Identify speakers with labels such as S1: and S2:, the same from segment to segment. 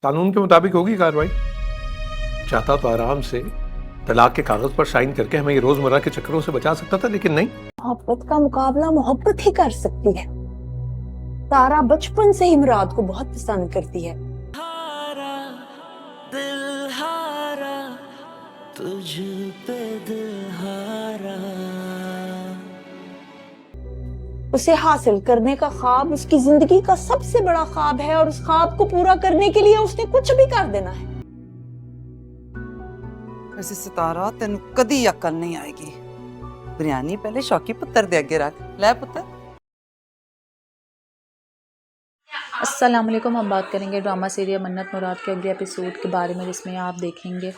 S1: कानून के मुताबिक होगी कार्रवाई। चाहता तो आराम से तलाक के कागज पर साइन करके हमें ये रोजमर्रा के चक्करों से बचा सकता था, लेकिन नहीं।
S2: मोहब्बत का मुकाबला मोहब्बत ही कर सकती है। तारा बचपन से ही मुराद को बहुत पसंद करती है।
S3: हारा दिल हारा तुझ पे दिल हारा।
S2: उसे हासिल करने का ख्वाब उसकी जिंदगी का सबसे बड़ा ख्वाब है और उस ख्वाब को पूरा करने के लिए उसने कुछ भी कर देना है।
S4: वैसे सितारा तेन कदी अकल नहीं आएगी। बिरयानी पहले शौकी पुत्र दे अगे रख ले पुत्र।
S5: अस्सलाम वालेकुम। हम बात करेंगे ड्रामा सीरियल मन्नत मुराद के अगले एपिसोड के बारे में, जिसमें आप देखेंगे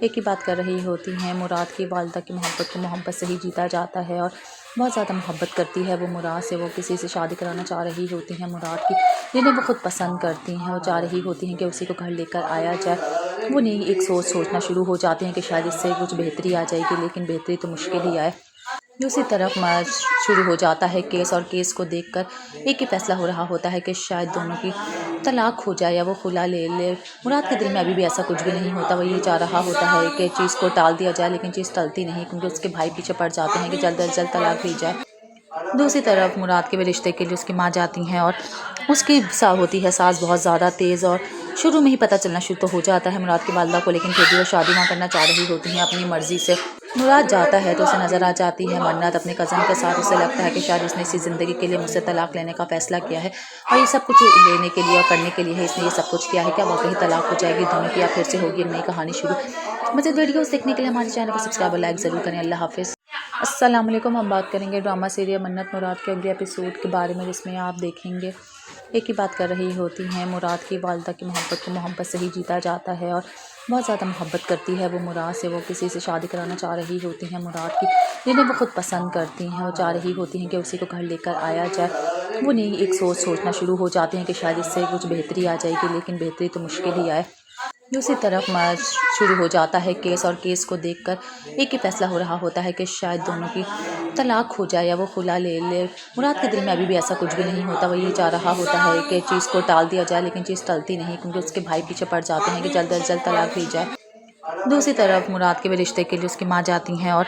S5: एक ही बात कर रही होती हैं। मुराद की वालिदा की मोहब्बत को मोहब्बत से ही जीता जाता है और बहुत ज़्यादा मोहब्बत करती है वो मुराद से। वो किसी से शादी कराना चाह रही होती हैं मुराद की, जिन्हें वो खुद पसंद करती हैं। वो चाह रही होती हैं कि उसी को घर लेकर आया जाए। वो नहीं एक सोचना शुरू हो जाते हैं कि शायद इससे कुछ बेहतरी आ जाएगी, लेकिन बेहतरी तो मुश्किल ही आए। दूसरी तरफ मार्च शुरू हो जाता है केस, और केस को देखकर एक ही फैसला हो रहा होता है कि शायद दोनों की तलाक हो जाए या वो खुला ले ले। मुराद के दिल में अभी भी ऐसा कुछ भी नहीं होता। वो ये चाह रहा होता है कि चीज़ को टाल दिया जाए, लेकिन चीज़ टलती नहीं, क्योंकि उसके भाई पीछे पड़ जाते हैं कि जल्द अज जल्द तलाक दी जाए। दूसरी तरफ मुराद के भी रिश्ते के लिए उसकी माँ जाती हैं, और उसकी होती है सास बहुत ज़्यादा तेज़। और शुरू में ही पता चलना शुरू तो हो जाता है मुराद की वालिदा को, लेकिन फिर भी वो शादी ना करना चाह रही होती हैं अपनी मर्ज़ी से। मुराद जाता है तो उसे नज़र आ जाती है मन्नत अपने कज़न के साथ। उसे लगता है कि शायद इसने इसी ज़िंदगी के लिए मुझसे तलाक लेने का फ़ैसला किया है, और ये सब कुछ लेने के लिए और करने के लिए है इसने ये सब कुछ किया है। क्या वाकई तलाक हो जाएगी दोनों की, या फिर से होगी नई कहानी शुरू? मज़ीद वीडियोस देखने के लिए हमारे चैनल को सब्सक्राइब और लाइक ज़रूर करें। अल्लाह हाफ़िज़। अस्सलाम वालेकुम। हम बात करेंगे ड्रामा सीरियल मन्नत मुराद के अगले एपिसोड के बारे में, जिसमें आप देखेंगे एक ही बात कर रही होती हैं। मुराद की वालिदा की मोहब्बत को मोहब्बत से ही जीता जाता है और बहुत ज़्यादा मोहब्बत करती है वो मुराद से। वो किसी से शादी कराना चाह रही होती हैं मुराद की, जिन्हें वो खुद पसंद करती हैं। वो चाह रही होती हैं कि उसी को घर लेकर आया जाए। वो नहीं एक सोचना शुरू हो जाते हैं कि शायद इससे कुछ बेहतरी आ जाएगी, लेकिन बेहतरी तो मुश्किल ही आए। दूसरी तरफ मार्च शुरू हो जाता है केस, और केस को देखकर एक ही फैसला हो रहा होता है कि शायद दोनों की तलाक हो जाए या वो खुला ले ले। मुराद के दिल में अभी भी ऐसा कुछ भी नहीं होता। वो ये चाह रहा होता है कि चीज़ को टाल दिया जाए, लेकिन चीज़ टलती नहीं, क्योंकि उसके भाई पीछे पड़ जाते हैं कि जल्द अज जल्द तलाक दी जाए। दूसरी तरफ मुराद के भी रिश्ते के लिए उसकी माँ जाती हैं, और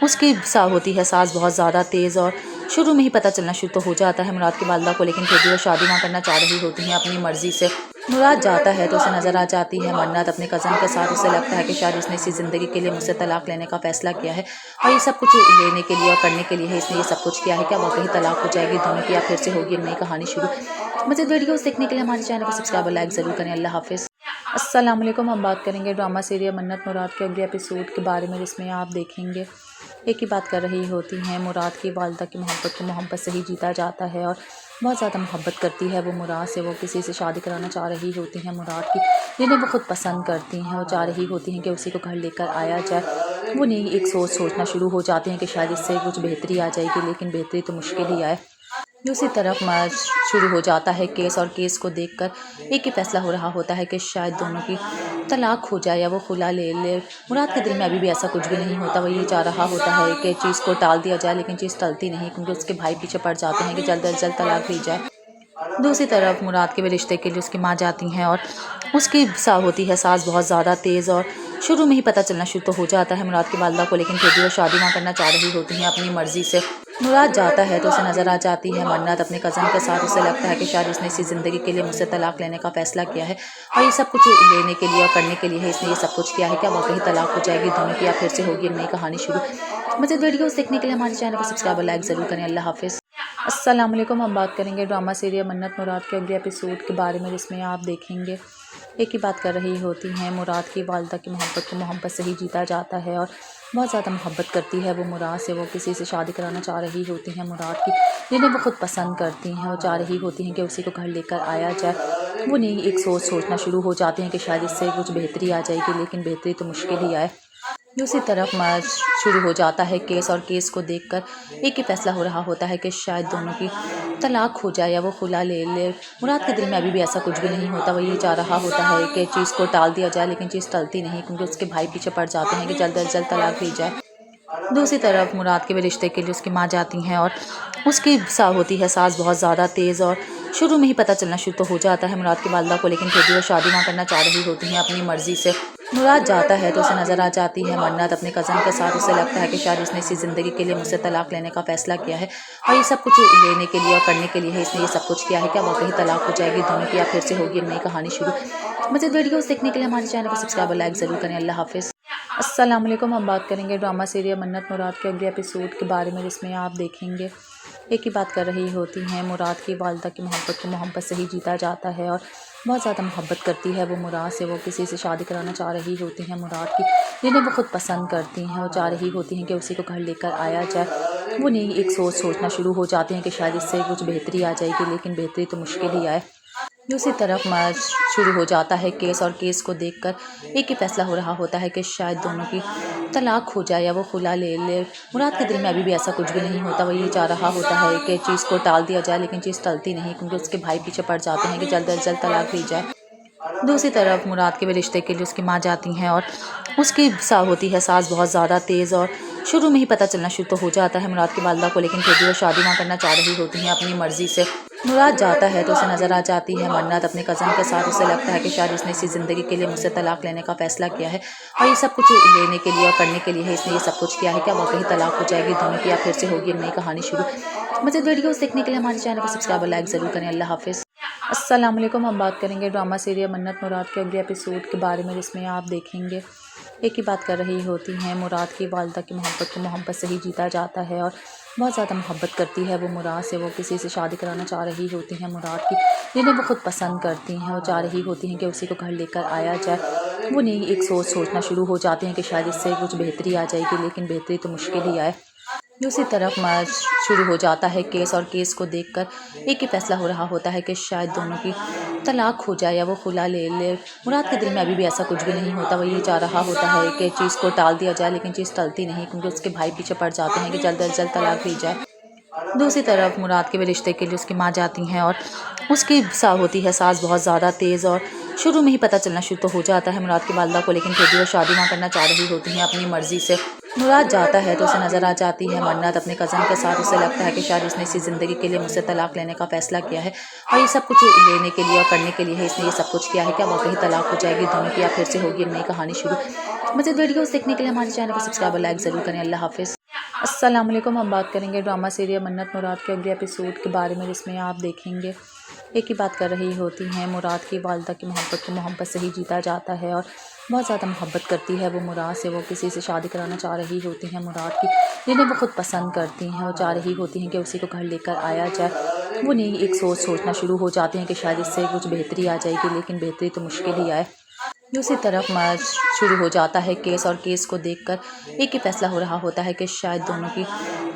S5: उसकी होती है सास बहुत ज़्यादा तेज़। और शुरू में ही पता चलना शुरू तो हो जाता है मुराद की वालिदा को, लेकिन फिर भी वो शादी ना करना चाह रही होती हैं अपनी मर्ज़ी से। मुराद जाता है तो उसे नज़र आ जाती है मन्नत अपने कज़न के साथ। उसे लगता है कि शायद इसने इसी ज़िंदगी के लिए मुझसे तलाक लेने का फ़ैसला किया है, और ये सब कुछ लेने के लिए और करने के लिए है इसने ये सब कुछ किया है। क्या वाकई तलाक हो जाएगी दोनों की, या फिर से होगी नई कहानी शुरू? मज़ीद वीडियोस देखने के लिए हमारे चैनल को सब्सक्राइब और लाइक ज़रूर करें। अल्लाह हाफ़िज़। अस्सलाम वालेकुम। हम बात करेंगे ड्रामा सीरियल मन्नत मुराद के अगले एपिसोड के बारे में, जिसमें आप देखेंगे एक ही बात कर रही होती हैं। मुराद की वालिदा की मोहब्बत को मोहब्बत से ही जीता जाता है और बहुत ज़्यादा मोहब्बत करती है वो मुराद से। वो किसी से शादी कराना चाह रही होती हैं मुराद की, जिन्हें वो खुद पसंद करती हैं। वो चाह रही होती हैं कि उसी को घर लेकर आया जाए। वो नहीं एक सोचना शुरू हो जाते हैं कि शायद इससे कुछ बेहतरी आ जाएगी, लेकिन बेहतरी तो मुश्किल ही आए। दूसरी तरफ मार्च शुरू हो जाता है केस, और केस को देखकर एक ही फैसला हो रहा होता है कि शायद दोनों की तलाक हो जाए या वो खुला ले ले। मुराद के दिल में अभी भी ऐसा कुछ भी नहीं होता। वो ये चाह रहा होता है कि चीज़ को टाल दिया जाए, लेकिन चीज़ टलती नहीं, क्योंकि उसके भाई पीछे पड़ जाते हैं कि जल्द अज जल्द तलाक दी जाए। दूसरी तरफ मुराद के भी रिश्ते के लिए उसकी माँ जाती हैं, और उसकी होती है सास बहुत ज़्यादा तेज़। और शुरू में ही पता चलना शुरू तो हो जाता है मुराद की वालिदा को, लेकिन फिर भी वो शादी ना करना चाह रही होती हैं अपनी मर्ज़ी से। मुराद जाता है तो उसे नज़र आ जाती है मन्नत अपने कज़न के साथ। उसे लगता है कि शायद इसने इसी ज़िंदगी के लिए मुझसे तलाक लेने का फ़ैसला किया है, और ये सब कुछ लेने के लिए और करने के लिए है इसने ये सब कुछ किया है। क्या वाकई तलाक हो जाएगी दोनों की, या फिर से होगी नई कहानी शुरू? मज़ीद वीडियोस देखने के लिए हमारे चैनल को सब्सक्राइब और लाइक ज़रूर करें। अल्लाह हाफ़िज़। अस्सलाम वालेकुम। हम बात करेंगे ड्रामा सीरियल मन्नत मुराद के अगले एपिसोड के बारे में, जिसमें आप देखेंगे एक ही बात कर रही होती हैं। मुराद की वालिदा की मोहब्बत को मोहब्बत से ही जीता जाता है और बहुत ज़्यादा मोहब्बत करती है वो मुराद से। वो किसी से शादी कराना चाह रही होती हैं मुराद की, जिन्हें वो खुद पसंद करती हैं। वो चाह रही होती हैं कि उसी को घर लेकर आया जाए। वो नहीं एक सोचना शुरू हो जाते हैं कि शायद इससे कुछ बेहतरी आ जाएगी, लेकिन बेहतरी तो मुश्किल ही आए। दूसरी तरफ मार्च शुरू हो जाता है केस, और केस को देखकर एक ही फैसला हो रहा होता है कि शायद दोनों की तलाक हो जाए या वो खुला ले ले। मुराद के दिल में अभी भी ऐसा कुछ भी नहीं होता। वो ये चाह रहा होता है कि चीज़ को टाल दिया जाए, लेकिन चीज़ टलती नहीं, क्योंकि उसके भाई पीछे पड़ जाते हैं कि जल्द अज जल्द तलाक दी जाए। दूसरी तरफ मुराद के भी रिश्ते के लिए उसकी माँ जाती हैं और उसकी होती है सास बहुत ज़्यादा तेज़, और शुरू में ही पता चलना शुरू तो हो जाता है मुराद की वालदा को, लेकिन फिर भी वो शादी वहाँ करना चाह रही होती हैं अपनी मर्ज़ी से। मुराद जाता है तो उसे नज़र आ जाती है मन्नत अपने कज़न के साथ। उसे लगता है कि शायद इसने इसी ज़िंदगी के लिए मुझसे तलाक लेने का फ़ैसला किया है, और ये सब कुछ लेने के लिए और करने के लिए है इसने ये सब कुछ किया है। क्या वाकई तलाक हो जाएगी दोनों की, या फिर से होगी नई कहानी शुरू? मज़ीद वीडियोस देखने के लिए हमारे चैनल को सब्सक्राइब और लाइक ज़रूर करें। अल्लाह हाफ़िज़। अस्सलाम वालेकुम। हम बात करेंगे ड्रामा सीरियल मन्नत मुराद के अगले एपिसोड के बारे में, जिसमें आप देखेंगे एक ही बात कर रही होती हैं मुराद की वालदा की मोहब्बत को मोहब्बत से ही जीता जाता है, और बहुत ज़्यादा मोहब्बत करती है वो मुराद से। वो किसी से शादी कराना चाह रही होती हैं मुराद की, जिन्हें वो खुद पसंद करती हैं। वो चाह रही होती हैं कि उसी को घर लेकर आया जाए। वो नहीं एक सोचना शुरू हो जाते हैं कि शायद इससे कुछ बेहतरी आ जाएगी, लेकिन बेहतरी तो मुश्किल ही आए। दूसरी तरफ शुरू हो जाता है केस, और केस को देखकर एक ही फैसला हो रहा होता है कि शायद दोनों की तलाक हो जाए या वो खुला ले ले। मुराद के दिल में अभी भी ऐसा कुछ भी नहीं होता। वो ये चाह रहा होता है कि चीज़ को टाल दिया जाए, लेकिन चीज़ टलती नहीं, क्योंकि उसके भाई पीछे पड़ जाते हैं कि जल्द अज जल्द तलाक दी जाए। दूसरी तरफ मुराद के भी रिश्ते के लिए उसकी माँ जाती हैं और उसकी होती है सास बहुत ज़्यादा तेज़, और शुरू में ही पता चलना शुरू तो हो जाता है मुराद की वालदा को, लेकिन फिर भी वो शादी वहाँ करना चाह रही होती हैं अपनी मर्ज़ी से। मुराद जाता है तो उसे नज़र आ जाती है मन्नत अपने कज़न के साथ। उसे लगता है कि शायद इसने इसी ज़िंदगी के लिए मुझसे तलाक लेने का फ़ैसला किया है, और ये सब कुछ लेने के लिए और करने के लिए है इसने ये सब कुछ किया है। क्या वाकई तलाक हो जाएगी दोनों की, या फिर से होगी नई कहानी शुरू? मज़ीद वीडियोस देखने के लिए हमारे चैनल को सब्सक्राइब और लाइक ज़रूर करें। अल्लाह हाफ़िज़। अस्सलाम वालेकुम। हम बात करेंगे ड्रामा सीरियल मन्नत मुराद के अगले एपिसोड के बारे में, जिसमें आप देखेंगे एक ही बात कर रही होती हैं मुराद की वालदा की मोहब्बत को मोहब्बत से ही जीता जाता है, और बहुत ज़्यादा मोहब्बत करती है वो मुराद से। वो किसी से शादी कराना चाह रही होती हैं मुराद की, जिन्हें वो खुद पसंद करती हैं। वो चाह रही होती हैं कि उसी को घर लेकर आया जाए। वो नहीं एक सोचना शुरू हो जाते हैं कि शायद इससे कुछ बेहतरी आ जाएगी, लेकिन बेहतरी तो मुश्किल ही आए। दूसरी तरफ शुरू हो जाता है केस, और केस को देखकर एक ही फैसला हो रहा होता है कि शायद दोनों की तलाक हो जाए या वो खुला ले ले। मुराद के दिल में अभी भी ऐसा कुछ भी नहीं होता। वो ये चाह रहा होता है कि चीज़ को टाल दिया जाए, लेकिन चीज़ टलती नहीं, क्योंकि उसके भाई पीछे पड़ जाते हैं कि जल्द अज जल्द तलाक दी जाए। दूसरी तरफ मुराद के भी रिश्ते के लिए उसकी माँ जाती हैं और उसकी होती है सास बहुत ज़्यादा तेज़, और शुरू में ही पता चलना शुरू तो हो जाता है मुराद की वालदा को, लेकिन फिर भी वो शादी वहाँ करना चाह रही होती हैं अपनी मर्ज़ी से। मुराद जाता है तो उसे नज़र आ जाती है मन्नत अपने कज़न के साथ। उसे लगता है कि शायद इसने इसी ज़िंदगी के लिए मुझसे तलाक लेने का फ़ैसला किया है, और ये सब कुछ लेने के लिए और करने के लिए है इसने ये सब कुछ किया है। क्या वाकई तलाक हो जाएगी दोनों की, या फिर से होगी नई कहानी शुरू? मज़ीद वीडियोस देखने के लिए हमारे चैनल को सब्सक्राइब और लाइक ज़रूर करें। अल्लाह हाफ़िज़। अस्सलाम वालेकुम। हम बात करेंगे ड्रामा सीरियल मन्नत मुराद के अगले एपिसोड के बारे में, जिसमें आप देखेंगे एक ही बात कर रही होती हैं मुराद की वालदा की मोहब्बत को मोहब्बत से ही जीता जाता है, और बहुत ज़्यादा मोहब्बत करती है वो मुराद से। वो किसी से शादी कराना चाह रही होती हैं मुराद की, जिन्हें वो खुद पसंद करती हैं। वो चाह रही होती हैं कि उसी को घर लेकर आया जाए। वो नहीं एक सोचना शुरू हो जाते हैं कि शायद इससे कुछ बेहतरी आ जाएगी, लेकिन बेहतरी तो मुश्किल ही आए। दूसरी तरफ शुरू हो जाता है केस, और केस को देखकर एक ही फैसला हो रहा होता है कि शायद दोनों की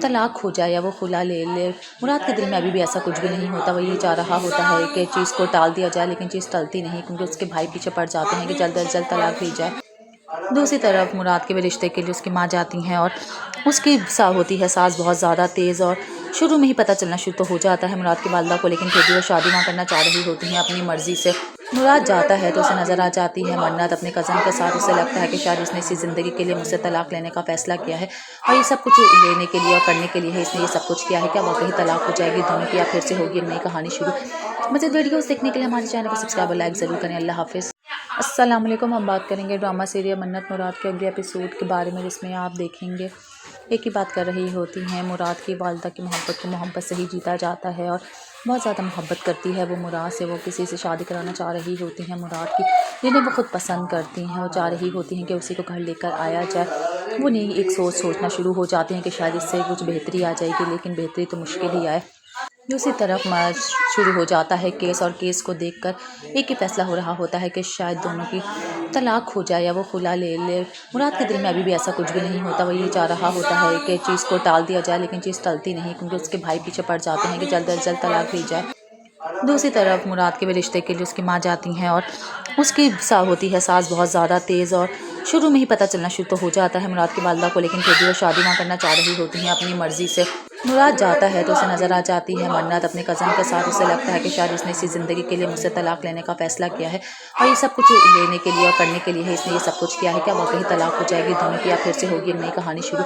S5: तलाक हो जाए या वो खुला ले ले। मुराद के दिल में अभी भी ऐसा कुछ भी नहीं होता। वो ये चाह रहा होता है कि चीज़ को टाल दिया जाए, लेकिन चीज़ टलती नहीं, क्योंकि उसके भाई पीछे पड़ जाते हैं कि जल्द अज जल्द तलाक दी जाए। दूसरी तरफ मुराद के भी रिश्ते के लिए उसकी माँ जाती हैं और उसकी होती है सास बहुत ज़्यादा तेज़, और शुरू में ही पता चलना शुरू तो हो जाता है मुराद की वालदा को, लेकिन फिर भी वो शादी वहाँ करना चाह रही होती हैं अपनी मर्ज़ी से। मुराद जाता है तो उसे नज़र आ जाती है मन्नत अपने कज़न के साथ। उसे लगता है कि शायद इसने इसी ज़िंदगी के लिए मुझसे तलाक लेने का फ़ैसला किया है, और ये सब कुछ लेने के लिए और करने के लिए है इसने ये सब कुछ किया है। क्या वाकई तलाक हो जाएगी दोनों की, या फिर से होगी नई कहानी शुरू? मज़ीद वीडियोस देखने के लिए हमारे चैनल को सब्सक्राइब और लाइक ज़रूर करें। अल्लाह हाफ़िज़। अस्सलाम वालेकुम। हम बात करेंगे ड्रामा सीरियल मन्नत मुराद के अगले एपिसोड के बारे में, जिसमें आप देखेंगे एक ही बात कर रही होती हैं मुराद की वालदा की मोहब्बत को मोहब्बत से ही जीता जाता है, और बहुत ज़्यादा मोहब्बत करती है वो मुराद से। वो किसी से शादी कराना चाह रही होती हैं मुराद की, जिन्हें वो खुद पसंद करती हैं। वो चाह रही होती हैं कि उसी को घर लेकर आया जाए। वो नहीं एक सोचना शुरू हो जाते हैं कि शायद इससे कुछ बेहतरी आ जाएगी, लेकिन बेहतरी तो मुश्किल ही आए। दूसरी तरफ शुरू हो जाता है केस, और केस को देखकर एक ही फैसला हो रहा होता है कि शायद दोनों की तलाक हो जाए या वो खुला ले ले। मुराद के दिल में अभी भी ऐसा कुछ भी नहीं होता। वो ये चाह रहा होता है कि चीज़ को टाल दिया जाए, लेकिन चीज़ टलती नहीं, क्योंकि उसके भाई पीछे पड़ जाते हैं कि जल्द अज जल्द तलाक दी जाए। दूसरी तरफ मुराद के भी रिश्ते के लिए उसकी माँ जाती हैं और उसकी होती है सास बहुत ज़्यादा तेज़, और शुरू में ही पता चलना शुरू तो हो जाता है मुराद की वालदा को, लेकिन फिर भी वो शादी वहाँ करना चाह रही होती हैं अपनी मर्ज़ी से। मुराद जाता है तो उसे नज़र आ जाती है मन्नत अपने कज़न के साथ। उसे लगता है कि शायद इसने इसी ज़िंदगी के लिए मुझसे तलाक लेने का फ़ैसला किया है, और ये सब कुछ लेने के लिए और करने के लिए है इसने ये सब कुछ किया है। क्या वाकई तलाक हो जाएगी दोनों की, या फिर से होगी नई कहानी शुरू?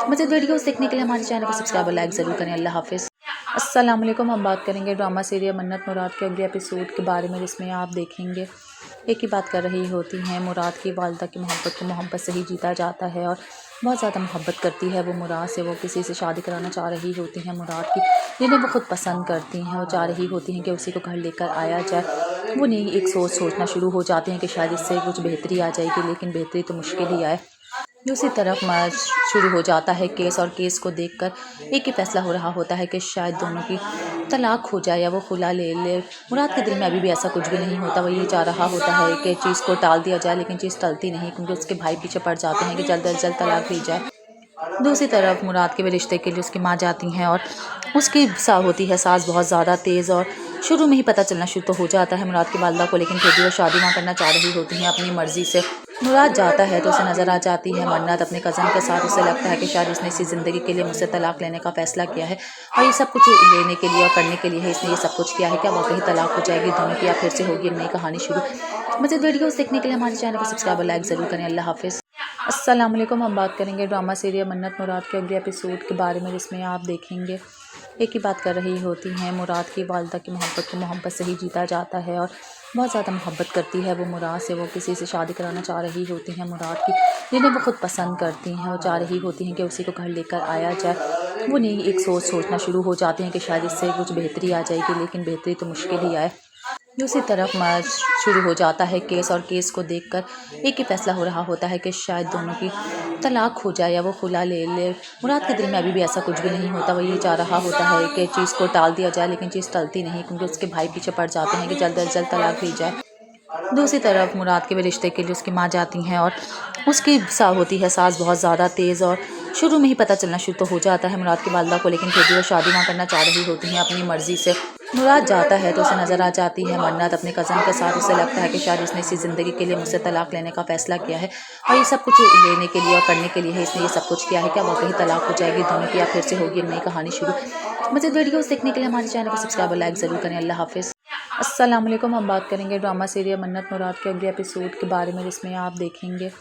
S5: मज़ीद वीडियोस देखने के लिए हमारे चैनल को सब्सक्राइब और लाइक ज़रूर करें। अल्लाह हाफ़िज़। अस्सलाम वालेकुम। हम बात करेंगे ड्रामा सीरियल मन्नत मुराद के अगले एपिसोड के बारे में, जिसमें आप देखेंगे एक ही बात कर रही होती हैं। मुराद की वालिदा की मोहब्बत को मोहब्बत से ही जीता जाता है और बहुत ज़्यादा मोहब्बत करती है वो मुराद से। वो किसी से शादी कराना चाह रही होती हैं मुराद की, जिन्हें वो खुद पसंद करती हैं। वो चाह रही होती हैं कि उसी को घर लेकर आया जाए। वो नहीं एक सोचना शुरू हो जाते हैं कि शायद इससे कुछ बेहतरी आ जाएगी, लेकिन बेहतरी तो मुश्किल ही आए। दूसरी तरफ शुरू हो जाता है केस, और केस को देखकर एक ही फैसला हो रहा होता है कि शायद दोनों की तलाक हो जाए या वो खुला ले ले। मुराद के दिल में अभी भी ऐसा कुछ भी नहीं होता। वो ये चाह रहा होता है कि चीज़ को टाल दिया जाए, लेकिन चीज़ टलती नहीं, क्योंकि उसके भाई पीछे पड़ जाते हैं कि जल्द अज जल्द तलाक दी जाए। दूसरी तरफ मुराद के भी रिश्ते के लिए उसकी माँ जाती हैं, और उसकी होती है सास बहुत ज़्यादा तेज़। और शुरू में ही पता चलना शुरू तो हो जाता है मुराद की वालिदा को, लेकिन फिर भी वो शादी ना करना चाह रही होती हैं अपनी मर्ज़ी से। मुराद जाता है तो उसे नज़र आ जाती है मन्नत अपने कज़न के साथ। उसे लगता है कि शायद इसने इसी ज़िंदगी के लिए मुझसे तलाक लेने का फ़ैसला किया है, और ये सब कुछ लेने के लिए और करने के लिए है इसने ये सब कुछ किया है। क्या वाकई तलाक हो जाएगी दोनों की, या फिर से होगी एक नई कहानी शुरू? मज़ीद वीडियोस देखने के लिए हमारे चैनल को सब्सक्राइब और लाइक ज़रूर करें। अल्लाह हाफ़िज़। अस्सलाम वालेकुम। हम बात करेंगे ड्रामा सीरियल मन्नत मुराद के अगले एपिसोड के बारे में, जिसमें आप देखेंगे एक ही बात कर रही होती हैं। मुराद की वालिदा की मोहब्बत को मोहब्बत से ही जीता जाता है और बहुत ज़्यादा मोहब्बत करती है वो मुराद से। वो किसी से शादी कराना चाह रही होती हैं मुराद की, जिन्हें वो खुद पसंद करती हैं। वो चाह रही होती हैं कि उसी को घर लेकर आया जाए। वो नहीं एक सोचना शुरू हो जाते हैं कि शायद इससे कुछ बेहतरी आ जाएगी, लेकिन बेहतरी तो मुश्किल ही आए। दूसरी तरफ शुरू हो जाता है केस, और केस को देखकर एक ही फैसला हो रहा होता है कि शायद दोनों की तलाक हो जाए या वो खुला ले ले। मुराद के दिल में अभी भी ऐसा कुछ भी नहीं होता। वो ये चाह रहा होता है कि चीज़ को टाल दिया जाए, लेकिन चीज़ टलती नहीं, क्योंकि उसके भाई पीछे पड़ जाते हैं कि जल्द अज जल्द तलाक दी जाए। दूसरी तरफ मुराद के भी रिश्ते के लिए उसकी माँ जाती हैं, और उसकी होती है सास बहुत ज़्यादा तेज़। और शुरू में ही पता चलना शुरू तो हो जाता है मुराद की वालिदा को, लेकिन फिर भी वो शादी ना करना चाह रही होती हैं अपनी मर्ज़ी से। मुराद जाता है तो उसे नज़र आ जाती है मन्नत अपने कज़न के साथ। उसे लगता है कि शायद इसने इसी ज़िंदगी के लिए मुझसे तलाक लेने का फ़ैसला किया है, और ये सब कुछ लेने के लिए और करने के लिए है इसने ये सब कुछ किया है। क्या वाकई तलाक हो जाएगी दोनों की, या फिर से होगी एक नई कहानी शुरू? मज़ीद वीडियोस देखने के लिए हमारे चैनल को सब्सक्राइब और लाइक ज़रूर करें। अल्लाह हाफ़िज़। अस्सलाम वालेकुम। हम बात करेंगे ड्रामा सीरियल मन्नत मुराद के अगले एपिसोड के बारे में, जिसमें आप देखेंगे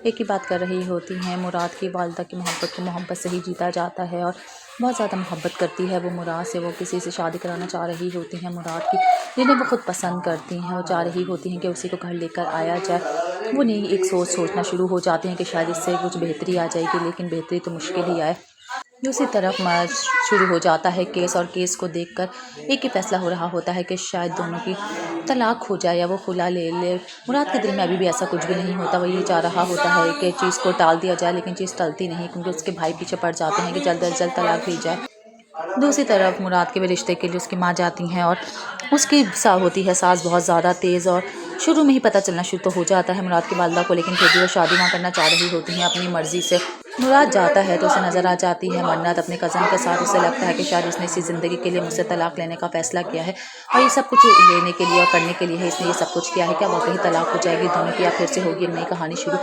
S5: एक ही बात कर रही होती हैं। मुराद की वालिदा की मोहब्बत को मोहब्बत से ही जीता जाता है और बहुत ज़्यादा मोहब्बत करती है वो मुराद से। वो किसी से शादी कराना चाह रही होती हैं मुराद की, जिन्हें वो खुद पसंद करती हैं। वो चाह रही होती हैं कि उसी को घर लेकर आया जाए। वो नहीं एक सोचना शुरू हो जाते हैं कि शायद इससे कुछ बेहतरी आ जाएगी, लेकिन बेहतरी तो मुश्किल ही आए। दूसरी तरफ शुरू हो जाता है केस, और केस को देखकर एक ही फैसला हो रहा होता है कि शायद दोनों की तलाक हो जाए या वो खुला ले ले। मुराद के दिल में अभी भी ऐसा कुछ भी नहीं होता। वो ये चाह रहा होता है कि चीज़ को टाल दिया जाए, लेकिन चीज़ टलती नहीं, क्योंकि उसके भाई पीछे पड़ जाते हैं कि जल्द अज जल्द तलाक दी जाए। दूसरी तरफ मुराद के भी रिश्ते के लिए उसकी माँ जाती हैं, और उसकी होती है सास बहुत ज़्यादा तेज़। और शुरू में ही पता चलना शुरू तो हो जाता है मुराद की वालिदा को, लेकिन फिर भी वो शादी ना करना चाह रही होती हैं अपनी मर्ज़ी से। मुराद जाता है तो उसे नज़र आ जाती है मन्नत अपने कज़न के साथ। उसे लगता है कि शायद इसने इसी ज़िंदगी के लिए मुझसे तलाक लेने का फ़ैसला किया है, और ये सब कुछ लेने के लिए और करने के लिए है इसने ये सब कुछ किया है। क्या वाकई तलाक हो जाएगी दोनों की, या फिर से होगी एक नई कहानी शुरू?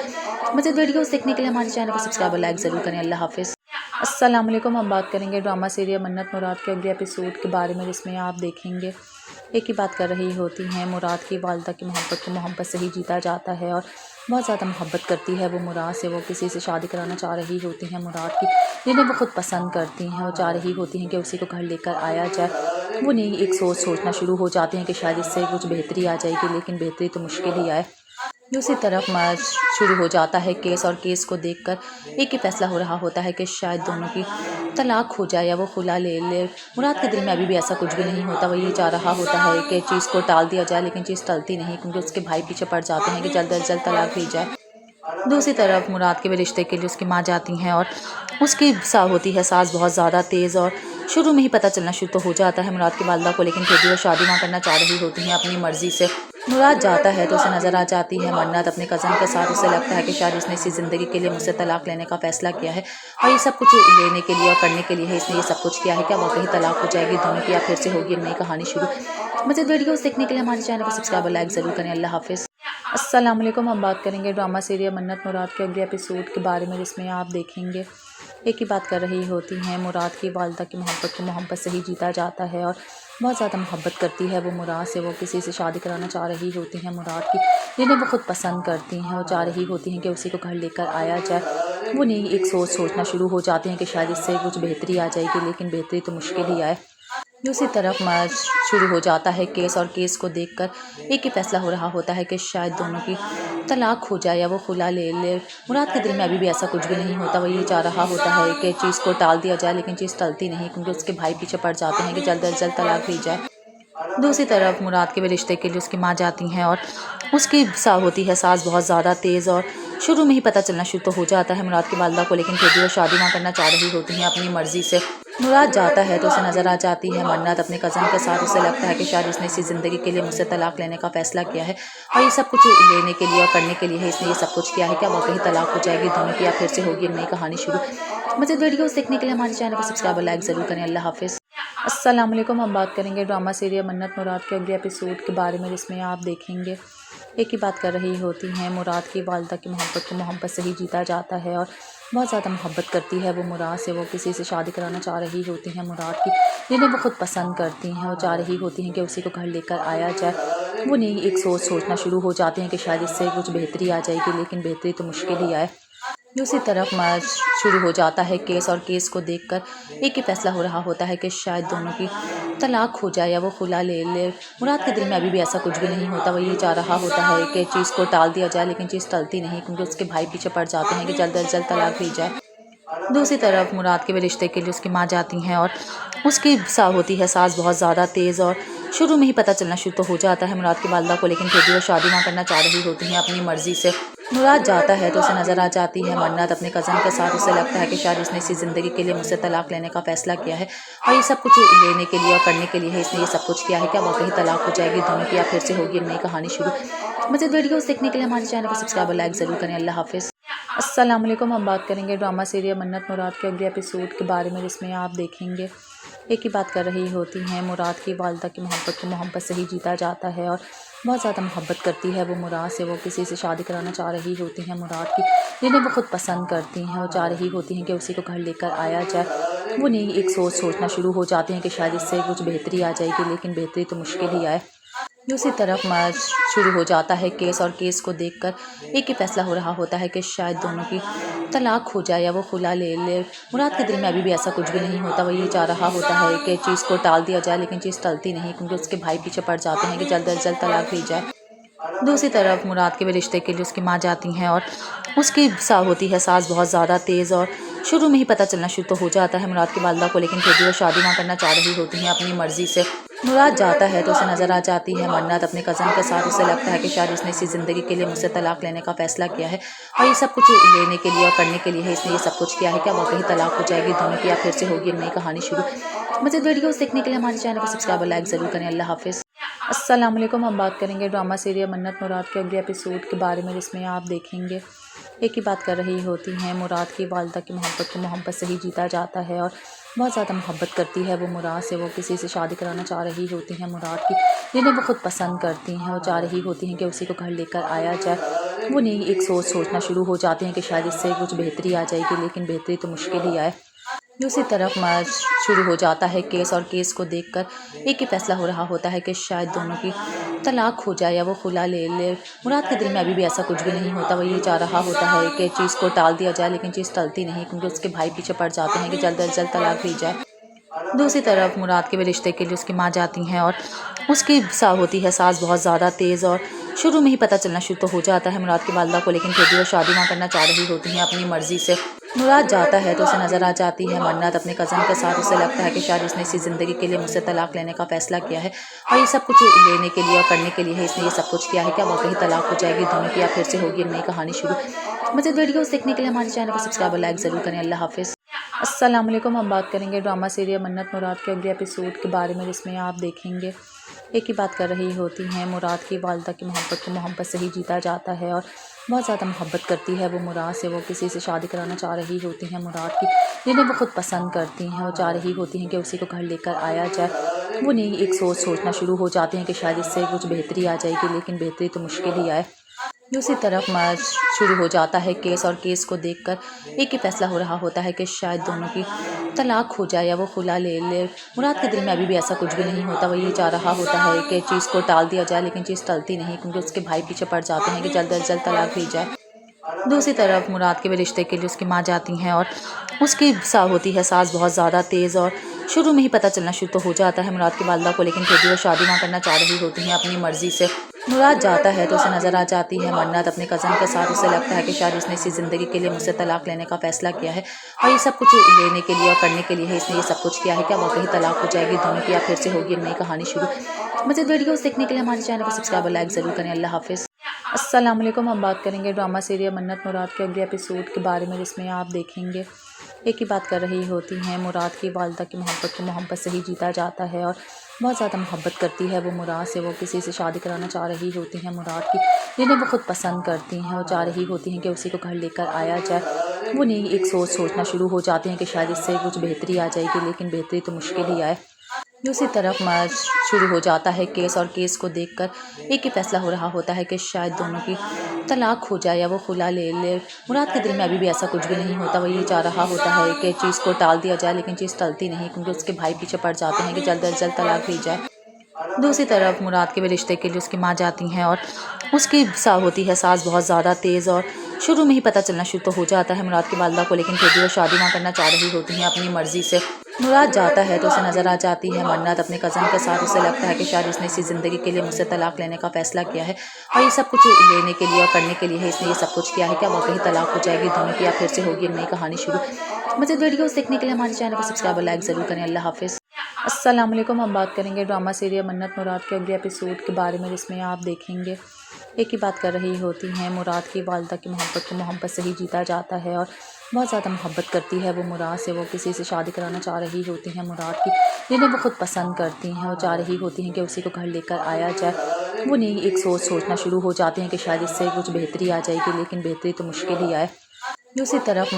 S5: मज़ीद वीडियोस देखने के लिए हमारे चैनल को सब्सक्राइब और लाइक ज़रूर करें। अल्लाह हाफ़िज़। अस्सलाम वालेकुम। हम बात करेंगे ड्रामा सीरियल मन्नत मुराद के अगले एपिसोड के बारे में, जिसमें आप देखेंगे एक ही बात कर रही होती हैं। मुराद की वालिदा की मोहब्बत को मोहब्बत से ही जीता जाता है और बहुत ज़्यादा मोहब्बत करती है वो मुराद से। वो किसी से शादी कराना चाह रही होती हैं मुराद की, जिन्हें वो खुद पसंद करती हैं। वो चाह रही होती हैं कि उसी को घर लेकर आया जाए। वो नहीं एक सोचना शुरू हो जाते हैं कि शायद इससे कुछ बेहतरी आ जाएगी, लेकिन बेहतरी तो मुश्किल ही आए। दूसरी तरफ शुरू हो जाता है केस, और केस को देखकर एक ही फैसला हो रहा होता है कि शायद दोनों की तलाक हो जाए या वो खुला ले ले। मुराद के दिल में अभी भी ऐसा कुछ भी नहीं होता। वो ये चाह रहा होता है कि चीज़ को टाल दिया जाए, लेकिन चीज़ टलती नहीं, क्योंकि उसके भाई पीछे पड़ जाते हैं कि जल्द अज जल्द तलाक दी जाए। दूसरी तरफ मुराद के भी रिश्ते के लिए उसकी माँ जाती हैं, और उसकी होती है सास बहुत ज़्यादा तेज़। और शुरू में ही पता चलना शुरू तो हो जाता है मुराद की वालिदा को, लेकिन फिर भी वो शादी ना करना चाह रही होती हैं अपनी मर्ज़ी से। मुराद जाता है तो उसे नज़र आ जाती है मन्नत अपने कज़न के साथ। उसे लगता है कि शायद इसने इसी ज़िंदगी के लिए मुझसे तलाक लेने का फ़ैसला किया है, और ये सब कुछ लेने के लिए और करने के लिए है इसने ये सब कुछ किया है। क्या वाकई तलाक हो जाएगी दोनों की, या फिर से होगी एक नई कहानी शुरू? मज़ीद वीडियोस देखने के लिए हमारे चैनल को सब्सक्राइब और लाइक ज़रूर करें। अल्लाह हाफ़िज़। अस्सलाम वालेकुम। हम बात करेंगे ड्रामा सीरियल मन्नत मुराद के अगले एपिसोड के बारे में, जिसमें आप देखेंगे एक ही बात कर रही होती हैं। मुराद की वालिदा की मोहब्बत को मोहब्बत से ही जीता जाता है और बहुत ज़्यादा मोहब्बत करती है वो मुराद से। वो किसी से शादी कराना चाह रही होती हैं मुराद की, जिन्हें वो खुद पसंद करती हैं। वो चाह रही होती हैं कि उसी को घर लेकर आया जाए। وہ نہیں ایک سوچنا شروع ہو جاتے ہیں کہ شاید اس سے کچھ بہتری آ جائے گی، لیکن بہتری تو مشکل ہی آئے۔ دوسری طرف شروع ہو جاتا ہے کیس، اور کیس کو دیکھ کر ایک ہی فیصلہ ہو رہا ہوتا ہے کہ شاید دونوں کی طلاق ہو جائے یا وہ خلا لے لے۔ مراد کے دل میں ابھی بھی ایسا کچھ بھی نہیں ہوتا، وہ یہ چاہ رہا ہوتا ہے کہ چیز کو ٹال دیا جائے، لیکن چیز ٹلتی نہیں، کیونکہ اس کے بھائی پیچھے پڑ جاتے ہیں کہ جلد از جلد طلاق دی جائے۔ دوسری طرف مراد کے رشتے کے لیے اس کی ماں جاتی ہیں، اور اس کی ہوتی ہے ساس بہت زیادہ تیز، اور شروع میں ہی پتہ چلنا شروع تو ہو جاتا ہے مراد کی والدہ کو، لیکن پھر بھی وہ شادی نہ کرنا چاہ رہی ہوتی ہیں اپنی مرضی سے۔ مراد جاتا ہے تو اسے نظر آ جاتی ہے منت اپنے کزن کے ساتھ، اسے لگتا ہے کہ شاید اس نے اسی زندگی کے لیے مجھ سے طلاق لینے کا فیصلہ کیا ہے، اور یہ سب کچھ لینے کے لیے اور کرنے کے لیے ہے، اس نے یہ سب کچھ کیا ہے۔ کیا واقعی طلاق ہو جائے گی دونوں کی، یا پھر سے ہوگی نئی کہانی شروع؟ مزید ویڈیوز دیکھنے کے لیے ہمارے چینل کو سبسکرائب اور لائک ضرور کریں۔ اللہ حافظ۔ السلام علیکم، ہم بات کریں گے ڈرامہ سیریل منت مراد کے اگلے ایپیسوڈ کے بارے میں، جس میں آپ دیکھیں گے ایک ہی بات کر رہی ہوتی ہیں مراد کی والدہ کی محبت کو محبت سے ہی جیتا جاتا ہے، اور بہت زیادہ محبت کرتی ہے وہ مراد سے۔ وہ کسی سے شادی کرانا چاہ رہی ہوتی ہیں مراد کی، جنہیں وہ خود پسند کرتی ہیں، وہ چاہ رہی ہوتی ہیں کہ اسی کو گھر لے کر آیا جائے۔ وہ نہیں ایک سوچنا شروع ہو جاتے ہیں کہ شاید اس سے کچھ بہتری آ جائے گی، لیکن بہتری تو مشکل ہی آئے۔ دوسری طرف شروع ہو جاتا ہے کیس، اور کیس کو دیکھ کر ایک ہی فیصلہ ہو رہا ہوتا ہے کہ شاید دونوں کی طلاق ہو جائے یا وہ خلا لے لے۔ مراد کے دل میں ابھی بھی ایسا کچھ بھی نہیں ہوتا، وہ یہ چاہ رہا ہوتا ہے کہ چیز کو ٹال دیا جائے، لیکن چیز ٹلتی نہیں، کیونکہ اس کے بھائی پیچھے پڑ جاتے ہیں کہ جلد از جلد طلاق دی جائے۔ دوسری طرف مراد کے رشتے کے لیے اس کی ماں جاتی ہیں، اور اس کی ہوتی ہے ساس بہت زیادہ تیز، اور شروع میں ہی پتہ چلنا شروع تو ہو جاتا ہے مراد کی والدہ کو، لیکن پھر بھی وہ شادی نہ کرنا چاہ رہی ہوتی ہیں اپنی مرضی سے۔ مراد جاتا ہے تو اسے نظر آ جاتی ہے منت اپنے کزن کے ساتھ، اسے لگتا ہے کہ شاید اس نے اسی زندگی کے لیے مجھ سے طلاق لینے کا فیصلہ کیا ہے، اور یہ سب کچھ لینے کے لیے اور کرنے کے لیے ہے، اس نے یہ سب کچھ کیا ہے۔ کیا واقعی طلاق ہو جائے گی دونوں کی، یا پھر سے ہوگی نئی کہانی شروع؟ مزید ویڈیوز دیکھنے کے لیے ہمارے چینل کو سبسکرائب اور لائک ضرور کریں۔ اللہ حافظ۔ السلام علیکم، ہم بات کریں گے ڈرامہ سیریل منت مراد کے اگلے ایپیسوڈ کے بارے میں، جس میں آپ دیکھیں گے ایک ہی بات کر رہی ہوتی ہیں مراد کی والدہ کی محبت کو محبت سے ہی جیتا جاتا ہے، اور بہت زیادہ محبت کرتی ہے وہ مراد سے۔ وہ کسی سے شادی کرانا چاہ رہی ہوتی ہیں مراد کی، جنہیں وہ خود پسند کرتی ہیں، وہ چاہ رہی ہوتی ہیں کہ اسی کو گھر لے کر آیا جائے۔ وہ نہیں ایک سوچنا شروع ہو جاتے ہیں کہ شاید اس سے کچھ بہتری آ جائے گی، لیکن بہتری تو مشکل ہی آئے۔ دوسری طرف شروع ہو جاتا ہے کیس، اور کیس کو دیکھ کر ایک ہی فیصلہ ہو رہا ہوتا ہے کہ شاید دونوں کی طلاق ہو جائے یا وہ خلا لے لے۔ مراد کے دل میں ابھی بھی ایسا کچھ بھی نہیں ہوتا، وہ یہ چاہ رہا ہوتا ہے کہ چیز کو ٹال دیا جائے، لیکن چیز ٹلتی نہیں، کیونکہ اس کے بھائی پیچھے پڑ جاتے ہیں کہ جلد از جلد طلاق دی جائے۔ دوسری طرف مراد کے رشتے کے لیے اس کی ماں جاتی ہیں، اور اس کی ہوتی ہے ساس بہت زیادہ تیز، اور شروع میں ہی پتہ چلنا شروع تو ہو جاتا ہے مراد کی والدہ کو، لیکن پھر بھی وہ شادی نہ کرنا چاہ رہی ہوتی ہیں اپنی مرضی سے۔ مراد جاتا ہے تو اسے نظر آ جاتی ہے منت اپنے کزن کے ساتھ، اسے لگتا ہے کہ شاید اس نے اسی زندگی کے لیے مجھ سے طلاق لینے کا فیصلہ کیا ہے، اور یہ سب کچھ لینے کے لیے اور کرنے کے لیے ہے، اس نے یہ سب کچھ کیا ہے۔ کیا واقعی طلاق ہو جائے گی دونوں کی، یا پھر سے ہوگی نئی کہانی شروع؟ مزید ویڈیوز دیکھنے کے لیے ہمارے چینل کو سبسکرائب اور لائک ضرور کریں۔ اللہ حافظ۔ السلام علیکم، ہم بات کریں گے ڈرامہ سیریل منت مراد کے اگلے ایپیسوڈ کے بارے میں، جس میں آپ دیکھیں گے ایک ہی بات کر رہی ہوتی ہیں مراد کی والدہ کی محبت کو محبت سے ہی جیتا جاتا ہے، اور بہت زیادہ محبت کرتی ہے وہ مراد سے۔ وہ کسی سے شادی کرانا چاہ رہی ہوتی ہیں مراد کی، جنہیں وہ خود پسند کرتی ہیں، وہ چاہ رہی ہوتی ہیں کہ اسی کو گھر لے کر آیا جائے۔ وہ نہیں ایک سوچنا شروع ہو جاتے ہیں کہ شاید اس سے کچھ بہتری آ جائے گی، لیکن بہتری تو مشکل ہی آئے۔ دوسری طرف شروع ہو جاتا ہے کیس، اور کیس کو دیکھ کر ایک ہی فیصلہ ہو رہا ہوتا ہے کہ شاید دونوں کی طلاق ہو جائے یا وہ خلا لے لے۔ مراد کے دل میں ابھی بھی ایسا کچھ بھی نہیں ہوتا، وہ یہ چاہ رہا ہوتا ہے کہ چیز کو ٹال دیا جائے، لیکن چیز ٹلتی نہیں، کیونکہ اس کے بھائی پیچھے پڑ جاتے ہیں کہ جلد از جلد طلاق دی جائے۔ دوسری طرف مراد کے رشتے کے لیے اس کی ماں جاتی ہیں، اور اس کی ہوتی ہے ساس بہت زیادہ تیز، اور شروع میں ہی پتہ چلنا شروع تو ہو جاتا ہے مراد کی والدہ کو، لیکن پھر بھی وہ شادی نہ کرنا چاہ رہی ہوتی ہیں اپنی مرضی سے۔ مراد جاتا ہے تو اسے نظر آ جاتی ہے منت اپنے کزن کے ساتھ، اسے لگتا ہے کہ شاید اس نے اسی زندگی کے لیے مجھ سے طلاق لینے کا فیصلہ کیا ہے، اور یہ سب کچھ لینے کے لیے اور کرنے کے لیے ہے، اس نے یہ سب کچھ کیا ہے۔ کیا واقعی طلاق ہو جائے گی دونوں کی، یا پھر سے ہوگی نئی کہانی شروع؟ مزید ویڈیوز دیکھنے کے لیے ہمارے چینل کو سبسکرائب اور لائک ضرور کریں۔ اللہ حافظ۔ السلام علیکم، ہم بات کریں گے ڈرامہ سیریل منت مراد کے اگلے ایپیسوڈ کے بارے میں، جس میں آپ دیکھیں گے ایک ہی بات کر رہی ہوتی ہیں مراد کی والدہ کی محبت کو محبت سے ہی جیتا جاتا ہے، اور بہت زیادہ محبت کرتی ہے وہ مراد سے۔ وہ کسی سے شادی کرانا چاہ رہی ہوتی ہیں مراد کی، جنہیں وہ خود پسند کرتی ہیں، وہ چاہ رہی ہوتی ہیں کہ اسی کو گھر لے کر آیا جائے۔ وہ نہیں ایک سوچنا شروع ہو جاتے ہیں کہ شاید اس سے کچھ بہتری آ جائے گی، لیکن بہتری تو مشکل ہی آئے۔ دوسری طرف شروع ہو جاتا ہے کیس، اور کیس کو دیکھ کر ایک ہی فیصلہ ہو رہا ہوتا ہے کہ شاید دونوں کی طلاق ہو جائے یا وہ خلا لے لے۔ مراد کے دل میں ابھی بھی ایسا کچھ بھی نہیں ہوتا، وہ یہ چاہ رہا ہوتا ہے کہ چیز کو ٹال دیا جائے، لیکن چیز ٹلتی نہیں، کیونکہ اس کے بھائی پیچھے پڑ جاتے ہیں کہ جلد از جلد طلاق دی جائے۔ दूसरी तरफ मुराद के भी रिश्ते के लिए उसकी माँ जाती हैं और उसकी होती है सास बहुत ज़्यादा तेज़, और शुरू में ही पता चलना शुरू तो हो जाता है मुराद की वालदा को, लेकिन फिर भी वो शादी ना करना चाह रही होती हैं अपनी मर्ज़ी से। मुराद जाता है तो उसे नज़र आ जाती है मन्नत अपने कज़न के साथ। उसे लगता है कि शायद उसने इसी ज़िंदगी के लिए मुझसे तलाक लेने का फ़ैसला किया है, और ये सब कुछ लेने के लिए और करने के लिए है इसने ये सब कुछ किया है। क्या वाकई तलाक हो जाएगी दोनों की, या फिर से होगी नई कहानी शुरू? मज़ीद वीडियोस देखने के लिए हमारे चैनल को सब्सक्राइब और लाइक ज़रूर करें। अल्लाह हाफ़िज़। अस्सलाम वालेकुम। हम बात करेंगे ड्रामा सीरियल मन्नत मुराद के अगले एपिसोड के बारे में, जिसमें आप देखेंगे एक ही बात कर रही होती हैं। मुराद की वालदा की मोहब्बत को मोहब्बत से ही जीता जाता है, और बहुत ज़्यादा मोहब्बत करती है वो मुराद से। वो किसी से शादी कराना चाह रही होती हैं मुराद की, जिन्हें वो खुद पसंद करती हैं। वो चाह रही होती हैं कि उसी को घर लेकर आया जाए। वो नहीं एक सोचना शुरू हो जाती हैं कि शायद इससे कुछ बेहतरी आ जाएगी, लेकिन बेहतरी तो मुश्किल ही आए। दूसरी तरफ शुरू हो जाता है केस, और केस को देखकर एक ही फैसला हो रहा होता है कि शायद दोनों की तलाक हो जाए या वो खुला ले ले। मुराद के दिल में अभी भी ऐसा कुछ भी नहीं होता। वो ये चाह रहा होता है कि चीज़ को टाल दिया जाए, लेकिन चीज़ टलती नहीं, क्योंकि उसके भाई पीछे पड़ जाते हैं कि जल्द अज जल्द तलाक दी जाए। दूसरी तरफ मुराद के भी रिश्ते के लिए उसकी माँ जाती हैं, और उसकी होती है सास बहुत ज़्यादा तेज़, और शुरू में ही पता चलना शुरू तो हो जाता है मुराद की वालदा को, लेकिन फिर भी वो शादी ना करना चाह रही होती हैं अपनी मर्ज़ी से। मुराद जाता है तो उसे नज़र आ जाती है मन्नत अपने कज़न के साथ। उसे लगता है कि शायद उसने इसी ज़िंदगी के लिए मुझसे तलाक लेने का फ़ैसला किया है, और ये सब कुछ लेने के लिए और करने के लिए है इसने ये सब कुछ किया है। क्या वाकई तलाक हो जाएगी दोनों की, या फिर से होगी नई कहानी शुरू? मज़ीद वीडियोस देखने के लिए हमारे चैनल को सब्सक्राइब और लाइक ज़रूर करें। अल्लाह हाफ़िज़। अस्सलाम वालेकुम। हम बात करेंगे ड्रामा सीरियल मन्नत मुराद के अगले एपिसोड के बारे में, जिसमें आप देखेंगे एक ही बात कर रही होती हैं। मुराद की वालदा की मोहब्बत को मोहब्बत से ही जीता जाता है, और बहुत ज़्यादा मोहब्बत करती है वो मुराद से। वो किसी से शादी कराना चाह रही होती हैं मुराद की, जिन्हें वो खुद पसंद करती हैं। वो चाह रही होती हैं कि उसी को घर लेकर आया जाए। वो नहीं एक सोचना शुरू हो जाती हैं कि शायद इससे कुछ बेहतरी आ जाएगी, लेकिन बेहतरी तो मुश्किल ही आए। दूसरी तरफ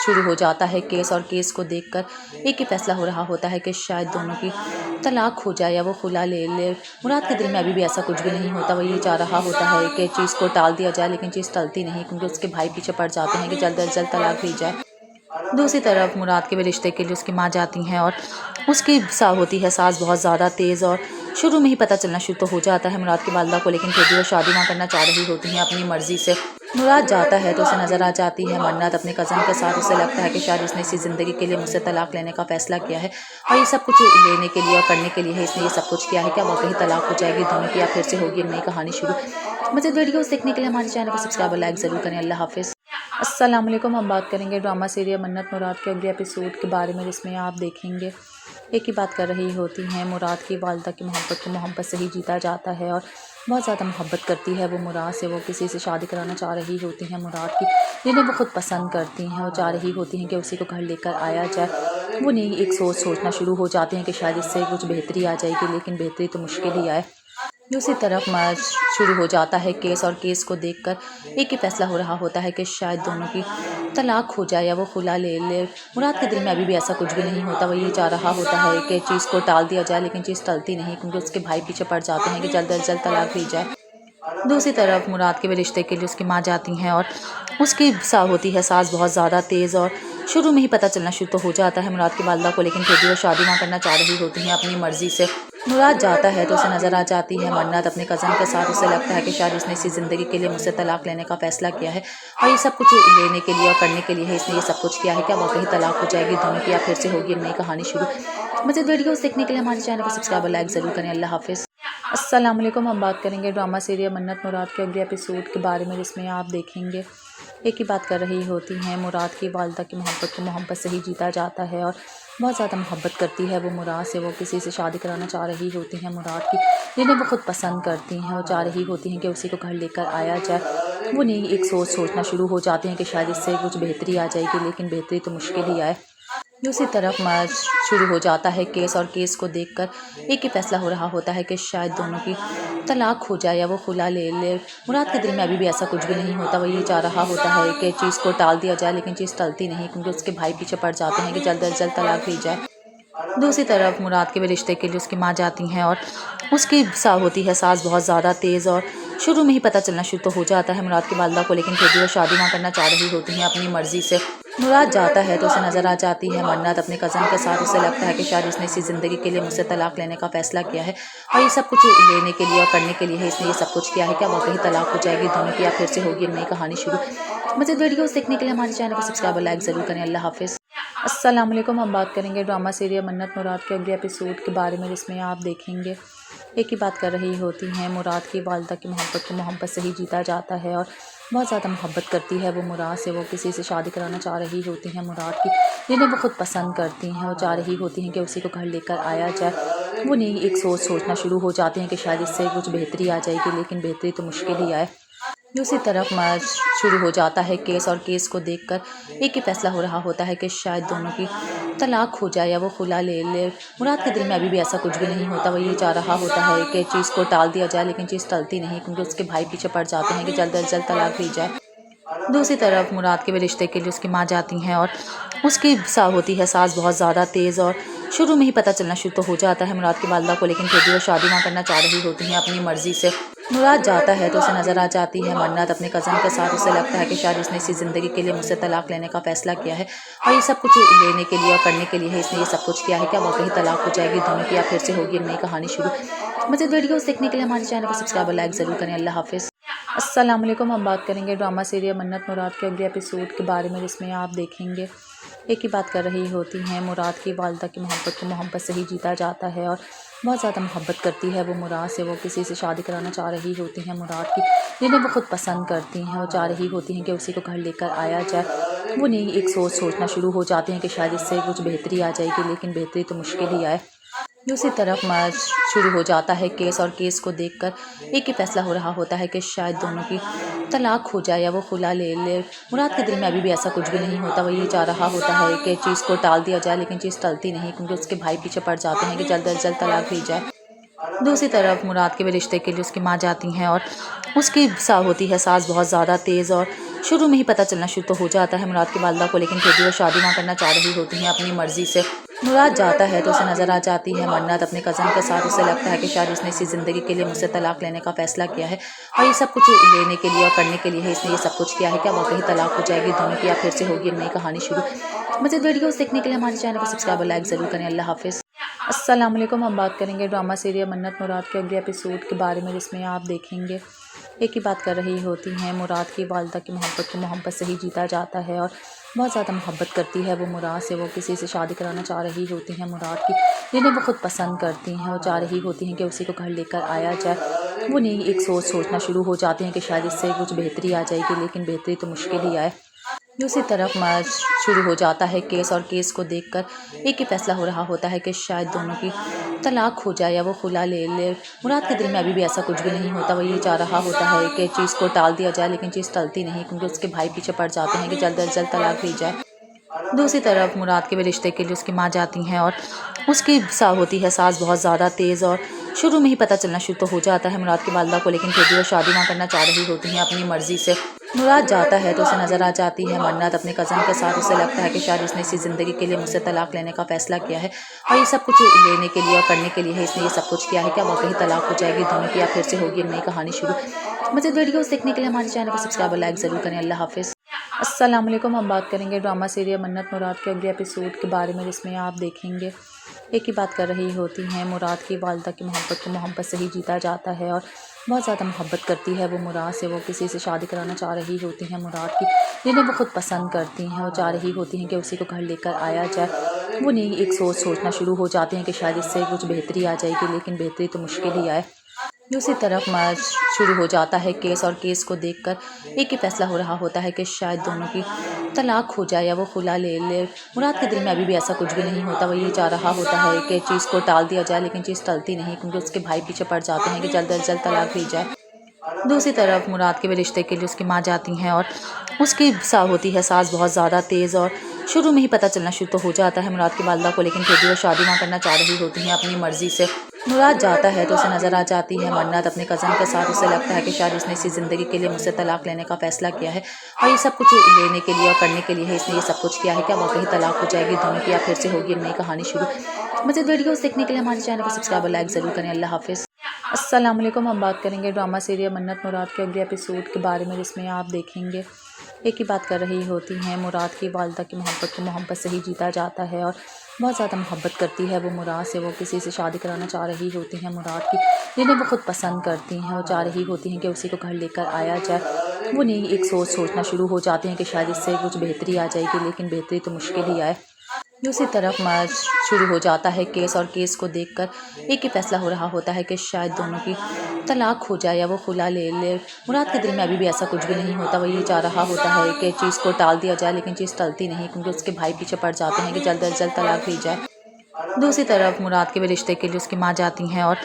S5: शुरू हो जाता है केस, और केस को देखकर एक ही फैसला हो रहा होता है कि शायद दोनों की तलाक हो जाए या वो खुला ले ले। मुराद के दिल में अभी भी ऐसा कुछ भी नहीं होता। वो ये चाह रहा होता है कि चीज़ को टाल दिया जाए, लेकिन चीज़ टलती नहीं, क्योंकि उसके भाई पीछे पड़ जाते हैं कि जल्द अज जल्द तलाक दी जाए। दूसरी तरफ मुराद के भी रिश्ते के लिए उसकी माँ जाती हैं, और उसकी होती है सास बहुत ज़्यादा तेज़, और शुरू में ही पता चलना शुरू तो हो जाता है मुराद की वालदा को, लेकिन फिर भी वो शादी ना करना चाह रही होती हैं अपनी मर्ज़ी से। मुराद जाता है तो उसे नज़र आ जाती है मन्नत अपने कज़न के साथ। उसे लगता है कि शायद उसने इसी ज़िंदगी के लिए मुझसे तलाक लेने का फ़ैसला किया है, और ये सब कुछ लेने के लिए और करने के लिए है इसने ये सब कुछ किया है। क्या वाकई तलाक हो जाएगी दोनों की, या फिर से होगी नई कहानी शुरू? मज़ीद वीडियोस देखने के लिए हमारे चैनल को सब्सक्राइब और लाइक ज़रूर करें। अल्लाह हाफ़िज़। अस्सलाम वालेकुम। हम बात करेंगे ड्रामा सीरियल मन्नत मुराद के अगले एपिसोड के बारे में, जिसमें आप देखेंगे एक ही बात कर रही होती हैं। मुराद की वालदा की मोहब्बत को मोहब्बत से ही जीता जाता है, और बहुत ज़्यादा मोहब्बत करती है वो मुराद से। वो किसी से शादी कराना चाह रही होती हैं मुराद की, जिन्हें वो खुद पसंद करती हैं। वो चाह रही होती हैं कि उसी को घर लेकर आया जाए। वो नहीं एक सोचना शुरू हो जाती हैं कि शायद इससे कुछ बेहतरी आ जाएगी, लेकिन बेहतरी तो मुश्किल ही आए। दूसरी तरफ शुरू हो जाता है केस, और केस को देखकर एक ही फैसला हो रहा होता है कि शायद दोनों की तलाक हो जाए या वो खुला ले ले। मुराद के दिल में अभी भी ऐसा कुछ भी नहीं होता। वो ये चाह रहा होता है कि चीज़ को टाल दिया जाए, लेकिन चीज़ टलती नहीं, क्योंकि उसके भाई पीछे पड़ जाते हैं कि जल्द अज जल्द तलाक दी जाए। दूसरी तरफ मुराद के भी रिश्ते के लिए उसकी माँ जाती हैं, और उसकी होती है सास बहुत ज़्यादा तेज़, और शुरू में ही पता चलना शुरू तो हो जाता है मुराद की वालदा को, लेकिन फिर भी वो शादी ना करना चाह रही होती हैं अपनी मर्ज़ी से। मुराद जाता है तो उसे नज़र आ जाती है मन्नत अपने कज़न के साथ। उसे लगता है कि शायद उसने इसी ज़िंदगी के लिए मुझसे तलाक लेने का फ़ैसला किया है, और ये सब कुछ लेने के लिए और करने के लिए है इसने ये सब कुछ किया है। क्या वाकई तलाक हो जाएगी दोनों की, या फिर से होगी नई कहानी शुरू? मज़ीद वीडियोस देखने के लिए हमारे चैनल को सब्सक्राइब और लाइक ज़रूर करें। अल्लाह हाफ़िज़। अस्सलाम वालेकुम। हम बात करेंगे ड्रामा सीरियल मन्नत मुराद के अगले एपिसोड के बारे में, जिसमें आप देखेंगे एक ही बात कर रही होती हैं। मुराद की वालदा की मोहब्बत को मोहब्बत से ही जीता जाता है, और बहुत ज़्यादा मोहब्बत करती है वो मुराद से। वो किसी से शादी कराना चाह रही होती हैं मुराद की, जिन्हें वो खुद पसंद करती हैं। वो चाह रही होती हैं कि उसी को घर लेकर आया जाए। वो नहीं एक सोचना शुरू हो जाती हैं कि शायद इससे कुछ बेहतरी आ जाएगी, लेकिन बेहतरी तो मुश्किल ही आए। दूसरी तरफ शुरू हो जाता है केस, और केस को देखकर एक ही फैसला हो रहा होता है कि शायद दोनों की तलाक हो जाए या वो खुला ले ले। मुराद के दिल में अभी भी ऐसा कुछ भी नहीं होता। वो ये चाह रहा होता है कि चीज़ को टाल दिया जाए, लेकिन चीज़ टलती नहीं, क्योंकि उसके भाई पीछे पड़ जाते हैं कि जल्द अज जल्द तलाक दी जाए। दूसरी तरफ मुराद के भी रिश्ते के लिए उसकी माँ जाती हैं, और उसकी होती है सास बहुत ज़्यादा तेज़, और शुरू में ही पता चलना शुरू तो हो जाता है मुराद की वालदा को, लेकिन फिर भी वो शादी ना करना चाह रही होती हैं अपनी मर्ज़ी से। मुराद जाता है तो उसे नज़र आ जाती है मन्नत अपने कज़न के साथ। उसे लगता है कि शायद इसने इसी ज़िंदगी के लिए मुझसे तलाक लेने का फ़ैसला किया है और ये सब कुछ लेने के लिए और करने के लिए है इसने ये सब कुछ किया है। क्या वाकई तलाक हो जाएगी दोनों की या फिर से होगी नई कहानी शुरू? मज़ीद वीडियोस देखने के लिए हमारे चैनल को सब्सक्राइब और लाइक ज़रूर करें। अल्लाह हाफ़िज़। अस्सलाम वालेकुम। हम बात करेंगे ड्रामा सीरियल मन्नत मुराद के अगले एपिसोड के बारे में, जिसमें आप देखेंगे एक ही बात कर रही होती हैं। मुराद की वालदा की मोहब्बत को मोहब्बत से ही जीता जाता है और बहुत ज़्यादा मोहब्बत करती है वो मुराद से। वो किसी से शादी कराना चाह रही होती हैं मुराद की, जिन्हें वो खुद पसंद करती हैं। वो चाह रही होती हैं कि उसी को घर लेकर आया जाए। वो नहीं एक सोचना शुरू हो जाते हैं कि शायद इससे कुछ बेहतरी आ जाएगी, लेकिन बेहतरी तो मुश्किल ही आए। दूसरी तरफ मर्ज शुरू हो जाता है केस, और केस को देखकर एक ही फैसला हो रहा होता है कि शायद दोनों की तलाक हो जाए या वो खुला ले ले। मुराद के दिल में अभी भी ऐसा कुछ भी नहीं होता। वो ये चाह रहा होता है कि चीज़ को टाल दिया जाए, लेकिन चीज़ टलती नहीं, क्योंकि उसके भाई पीछे पड़ जाते हैं कि जल्द अज जल्द तलाक दी जाए। दूसरी तरफ मुराद के भी रिश्ते के लिए उसकी माँ जाती हैं और उसकी होती है सास बहुत ज़्यादा तेज़। और शुरू में ही पता चलना शुरू तो हो जाता है मुराद की वालदा को, लेकिन फिर भी वो शादी ना करना चाह रही होती हैं अपनी मर्ज़ी से। मुराद जाता है तो उसे नज़र आ जाती है मन्नत अपने कज़न के साथ। उसे लगता है कि शायद इसने इसी ज़िंदगी के लिए मुझसे तलाक लेने का फ़ैसला किया है और ये सब कुछ लेने के लिए और करने के लिए है इसने ये सब कुछ किया है। क्या वाकई तलाक हो जाएगी दोनों की या फिर से होगी नई कहानी शुरू? मज़ीद वीडियोस देखने के लिए हमारे चैनल को सब्सक्राइब और लाइक ज़रूर करें। अल्लाह हाफ़िज़। अस्सलाम वालेकुम। हम बात करेंगे ड्रामा सीरियल मन्नत मुराद के अगले एपिसोड के बारे में, जिसमें आप देखेंगे एक ही बात कर रही होती हैं। मुराद की वालदा की मोहब्बत को मोहब्बत से ही जीता जाता है और बहुत ज़्यादा मोहब्बत करती है वो मुराद से। वो किसी से शादी कराना चाह रही होती हैं मुराद की, जिन्हें वो खुद पसंद करती हैं। वो चाह रही होती हैं कि उसी को घर लेकर आया जाए। वो नहीं एक सोचना शुरू हो जाते हैं कि शायद इससे कुछ बेहतरी आ जाएगी, लेकिन बेहतरी तो मुश्किल ही आए। दूसरी तरफ मर्ज शुरू हो जाता है केस, और केस को देखकर एक ही फैसला हो रहा होता है कि शायद दोनों की तलाक हो जाए या वो खुला ले ले। मुराद के दिल में अभी भी ऐसा कुछ भी नहीं होता। वो ये चाह रहा होता है कि चीज़ को टाल दिया जाए, लेकिन चीज़ टलती नहीं, क्योंकि उसके भाई पीछे पड़ जाते हैं कि जल्द अज जल्द तलाक दी जाए। दूसरी तरफ मुराद के भी रिश्ते के लिए उसकी माँ जाती हैं और उसकी होती है सास बहुत ज़्यादा तेज़। और शुरू में ही पता चलना शुरू तो हो जाता है मुराद की वालदा को, लेकिन फिर भी वो शादी ना करना चाह रही होती हैं अपनी मर्ज़ी से। मुराद जाता है तो उसे नज़र आ जाती है मन्नत अपने कज़न के साथ। उसे लगता है कि शायद इसने इसी ज़िंदगी के लिए मुझसे तलाक लेने का फ़ैसला किया है और ये सब कुछ लेने के लिए और करने के लिए है इसने ये सब कुछ किया है। क्या वाकई तलाक हो जाएगी दोनों की या फिर से होगी नई कहानी शुरू? मज़ीद वीडियोस देखने के लिए हमारे चैनल को सब्सक्राइब और लाइक ज़रूर करें। अल्लाह हाफ़िज़। अस्सलाम वालेकुम। हम बात करेंगे ड्रामा सीरियल मन्नत मुराद के अगले एपिसोड के बारे में, जिसमें आप देखेंगे एक ही बात कर रही होती हैं। मुराद की वालदा की मोहब्बत को मोहब्बत से ही जीता जाता है और बहुत ज़्यादा मोहब्बत करती है वो मुराद से। वो किसी से शादी कराना चाह रही होती हैं मुराद की, जिन्हें वो खुद पसंद करती हैं। वो चाह रही होती हैं कि उसी को घर लेकर आया जाए। वो नहीं एक सोचना शुरू हो जाते हैं कि शायद इससे कुछ बेहतरी आ जाएगी, लेकिन बेहतरी तो मुश्किल ही आए। दूसरी तरफ मर्ज शुरू हो जाता है केस, और केस को देखकर एक ही फैसला हो रहा होता है कि शायद दोनों की तलाक हो जाए या वो खुला ले ले। मुराद के दिल में अभी भी ऐसा कुछ भी नहीं होता। वो ये चाह रहा होता है कि चीज़ को टाल दिया जाए, लेकिन चीज़ टलती नहीं, क्योंकि उसके भाई पीछे पड़ जाते हैं कि जल्द अज जल्द तलाक दी जाए। दूसरी तरफ मुराद के भी रिश्ते के लिए उसकी माँ जाती हैं और उसकी होती है सास बहुत ज़्यादा तेज़। और शुरू में ही पता चलना शुरू तो हो जाता है मुराद की वालदा को, लेकिन फिर भी वो शादी ना करना चाह रही होती हैं अपनी मर्ज़ी से। मुराद जाता है तो उसे नज़र आ जाती है मन्नत अपने कज़न के साथ। उसे लगता है कि शायद इसने इसी ज़िंदगी के लिए मुझसे तलाक लेने का फ़ैसला किया है और ये सब कुछ लेने के लिए और करने के लिए है इसने ये सब कुछ किया है। क्या वाकई तलाक हो जाएगी दोनों की या फिर से होगी नई कहानी शुरू? मज़ीद वीडियोस देखने के लिए हमारे चैनल को सब्सक्राइब और लाइक ज़रूर करें। अल्लाह हाफ़िज़। अस्सलाम वालेकुम। हम बात करेंगे ड्रामा सीरियल मन्नत मुराद के अगले एपिसोड के बारे में, जिसमें आप देखेंगे एक ही बात कर रही होती हैं। मुराद की वालदा की मोहब्बत को मोहब्बत से ही जीता जाता है और बहुत ज़्यादा मोहब्बत करती है वो मुराद से। वो किसी से शादी कराना चाह रही होती हैं मुराद की, जिन्हें वो खुद पसंद करती हैं। वो चाह रही होती हैं कि उसी को घर लेकर आया जाए। वो नहीं एक सोचना शुरू हो जाते हैं कि शायद इससे कुछ बेहतरी आ जाएगी, लेकिन बेहतरी तो मुश्किल ही आए। दूसरी तरफ मर्ज शुरू हो जाता है केस, और केस को देखकर एक ही फैसला हो रहा होता है कि शायद दोनों की तलाक हो जाए या वो खुला ले ले। मुराद के दिल में अभी भी ऐसा कुछ भी नहीं होता। वो ये चाह रहा होता है कि चीज़ को टाल दिया जाए, लेकिन चीज़ टलती नहीं, क्योंकि उसके भाई पीछे पड़ जाते हैं कि जल्द अज जल्द तलाक दी जाए। दूसरी तरफ मुराद के भी रिश्ते के लिए उसकी माँ जाती हैं और उसकी होती है सास बहुत ज़्यादा तेज़। और शुरू में ही पता चलना शुरू तो हो जाता है मुराद की वालदा को, लेकिन फिर भी वो शादी ना करना चाह रही होती हैं अपनी मर्ज़ी से। मुराद जाता है तो उसे नज़र आ जाती है मन्नत अपने कज़न के साथ। उसे लगता है कि शायद इसने इसी ज़िंदगी के लिए मुझसे तलाक लेने का फ़ैसला किया है और ये सब कुछ लेने के लिए और करने के लिए है इसने ये सब कुछ किया है। क्या वाकई तलाक हो जाएगी दोनों की या फिर से होगी नई कहानी शुरू? मज़ीद वीडियोस देखने के लिए हमारे चैनल को सब्सक्राइब और लाइक ज़रूर करें। अल्लाह हाफ़िज़। अस्सलाम वालेकुम। हम बात करेंगे ड्रामा सीरियल मन्नत मुराद के अगले एपिसोड के बारे में, जिसमें आप देखेंगे एक ही बात कर रही होती हैं। मुराद की वालिदा की मोहब्बत को मोहब्बत से ही जीता जाता है और बहुत ज़्यादा मोहब्बत करती है वो मुराद से। वो किसी से शादी कराना चाह रही होती हैं मुराद की, जिन्हें वो खुद पसंद करती हैं। वो चाह रही होती हैं कि उसी को घर लेकर आया जाए। वो नहीं एक सोचना शुरू हो जाते हैं कि शायद इससे कुछ बेहतरी आ जाएगी, लेकिन बेहतरी तो मुश्किल ही आए। दूसरी तरफ मार्च शुरू हो जाता है केस, और केस को देखकर एक ही फैसला हो रहा होता है कि शायद दोनों की तलाक हो जाए या वो खुला ले ले। मुराद के दिल में अभी भी ऐसा कुछ भी नहीं होता। वो ये चाह रहा होता है कि चीज़ को टाल दिया जाए, लेकिन चीज़ टलती नहीं, क्योंकि उसके भाई पीछे पड़ जाते हैं कि जल्द अज जल्द तलाक दी जाए। दूसरी तरफ मुराद के भी रिश्ते के लिए उसकी माँ जाती हैं, और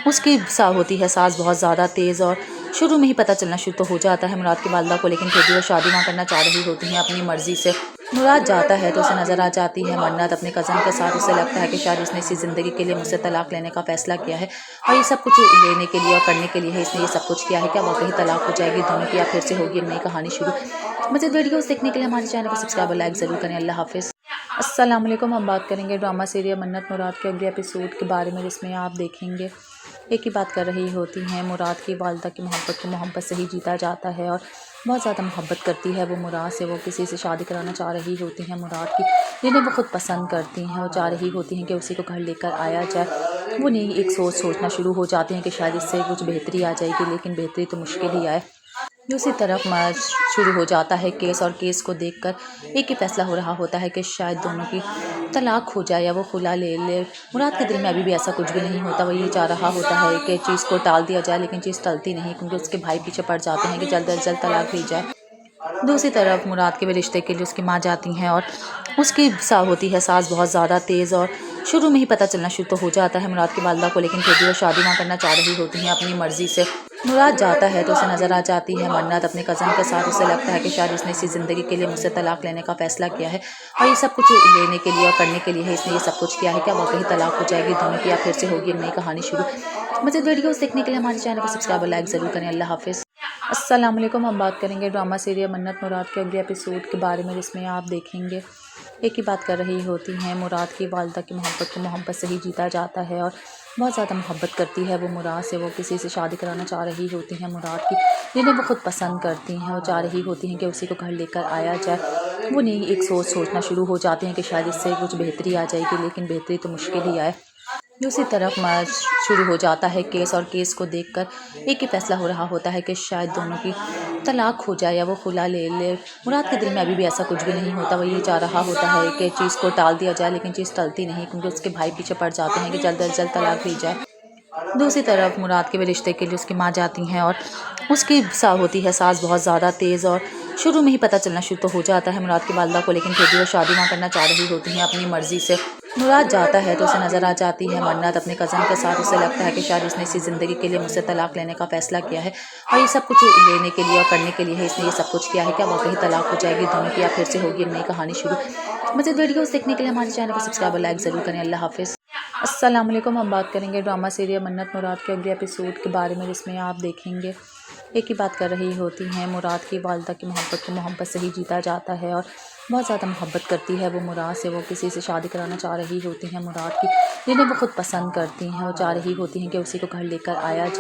S5: उसकी होती है सास बहुत ज़्यादा तेज़। और शुरू में ही पता चलना शुरू तो हो जाता है मुराद की वालिदा को, लेकिन फिर भी वो शादी ना करना चाह रही होती हैं अपनी मर्ज़ी से। मुराद जाता है तो उसे नज़र आ जाती है मन्नत अपने कज़न के साथ। उसे लगता है कि शायद इसने इसी ज़िंदगी के लिए मुझसे तलाक लेने का फ़ैसला किया है, और ये सब कुछ लेने के लिए और करने के लिए है इसने ये सब कुछ किया है। क्या वाकई तलाक हो जाएगी दोनों की, या फिर से होगी नई कहानी शुरू? मज़ीद वीडियोस देखने के लिए हमारे चैनल को सब्सक्राइब और लाइक ज़रूर करें। अल्लाह हाफ़िज़। अस्सलाम वालेकुम। हम बात करेंगे ड्रामा सीरियल मन्नत मुराद के अगले एपिसोड के बारे में, जिसमें आप देखेंगे एक ही बात कर रही होती हैं। मुराद की वालिदा की मोहब्बत को मोहब्बत से ही जीता जाता है और बहुत ज़्यादा मोहब्बत करती है वो मुराद से। वो किसी से शादी कराना चाह रही होती हैं मुराद की, जिन्हें वो खुद पसंद करती हैं। वो चाह रही होती हैं कि उसी को घर लेकर आया जाए। वो नहीं एक सोचना शुरू हो जाते हैं कि शायद इससे कुछ बेहतरी आ जाएगी, लेकिन बेहतरी तो मुश्किल ही आए। दूसरी तरफ मार्च शुरू हो जाता है केस, और केस को देखकर एक ही फैसला हो रहा होता है कि शायद दोनों की तलाक हो जाए या वो खुला ले ले। मुराद के दिल में अभी भी ऐसा कुछ भी नहीं होता। वो ये चाह रहा होता है कि चीज़ को टाल दिया जाए, लेकिन चीज़ टलती नहीं, क्योंकि उसके भाई पीछे पड़ जाते हैं कि जल्द अज जल्द तलाक दी जाए। दूसरी तरफ मुराद के भी रिश्ते के लिए उसकी माँ जाती हैं, और उसकी होती है सास बहुत ज़्यादा तेज़। और शुरू में ही पता चलना शुरू तो हो जाता है मुराद की वालिदा को, लेकिन फिर भी वो शादी ना करना चाह रही होती हैं अपनी मर्ज़ी से। मुराद जाता है तो उसे नज़र आ जाती है मन्नत अपने कज़न के साथ। उसे लगता है कि शायद इसने इसी ज़िंदगी के लिए मुझसे तलाक लेने का फ़ैसला किया है, और ये सब कुछ लेने के लिए और करने के लिए है इसने ये सब कुछ किया है। क्या वाकई तलाक हो जाएगी दोनों की, या फिर से होगी नई कहानी शुरू? मज़ीद वीडियोस देखने के लिए हमारे चैनल को सब्सक्राइब और लाइक ज़रूर करें। अल्लाह हाफ़िज़। अस्सलाम वालेकुम। हम बात करेंगे ड्रामा सीरियल मन्नत मुराद के अगले एपिसोड के बारे में, जिसमें आप देखेंगे एक ही बात कर रही होती हैं। मुराद की वालिदा की मोहब्बत को मोहब्बत से ही जीता जाता है और बहुत ज़्यादा मोहब्बत करती है वो मुराद से। वो किसी से शादी कराना चाह रही होती हैं मुराद की, जिन्हें वो खुद पसंद करती हैं। वो चाह रही होती हैं कि उसी को घर लेकर आया जाए। वो नहीं एक सोचना शुरू हो जाते हैं कि शायद इससे कुछ बेहतरी आ जाएगी, लेकिन बेहतरी तो मुश्किल ही आए। दूसरी तरफ मार्च शुरू हो जाता है केस, और केस को देखकर एक ही फैसला हो रहा होता है कि शायद दोनों की तलाक हो जाए या वो खुला ले ले। मुराद के दिल में अभी भी ऐसा कुछ भी नहीं होता। वो ये चाह रहा होता है कि चीज़ को टाल दिया जाए, लेकिन चीज़ टलती नहीं, क्योंकि उसके भाई पीछे पड़ जाते हैं कि जल्द अज जल्द तलाक दी जाए। दूसरी तरफ मुराद के भी रिश्ते के लिए उसकी माँ जाती हैं, और उसकी होती है सास बहुत ज़्यादा तेज़। और शुरू में ही पता चलना शुरू तो हो जाता है मुराद की वालिदा को, लेकिन फिर भी वो शादी ना करना चाह रही होती हैं अपनी मर्ज़ी से। मुराद जाता है तो उसे नज़र आ जाती है मन्नत अपने कज़न के साथ। उसे लगता है कि शायद इसने इसी ज़िंदगी के लिए मुझसे तलाक लेने का फ़ैसला किया है, और ये सब कुछ लेने के लिए और करने के लिए है इसने ये सब कुछ किया है। क्या वाकई तलाक हो जाएगी दोनों की, या फिर से होगी नई कहानी शुरू? मज़ीद वीडियोस देखने के लिए हमारे चैनल को सब्सक्राइब और लाइक ज़रूर करें। अल्लाह हाफ़िज़। अस्सलाम वालेकुम। हम बात करेंगे ड्रामा सीरियल मन्नत मुराद के अगले एपिसोड के बारे में, जिसमें आप देखेंगे एक ही बात कर रही होती हैं। मुराद की वालिदा की मोहब्बत को मोहब्बत से ही जीता जाता है और बहुत ज़्यादा मोहब्बत करती है वो मुराद से। वो किसी से शादी कराना चाह रही होती हैं मुराद की, जिन्हें वो खुद पसंद करती हैं। वो चाह रही होती हैं कि उसी को घर लेकर आया जाए।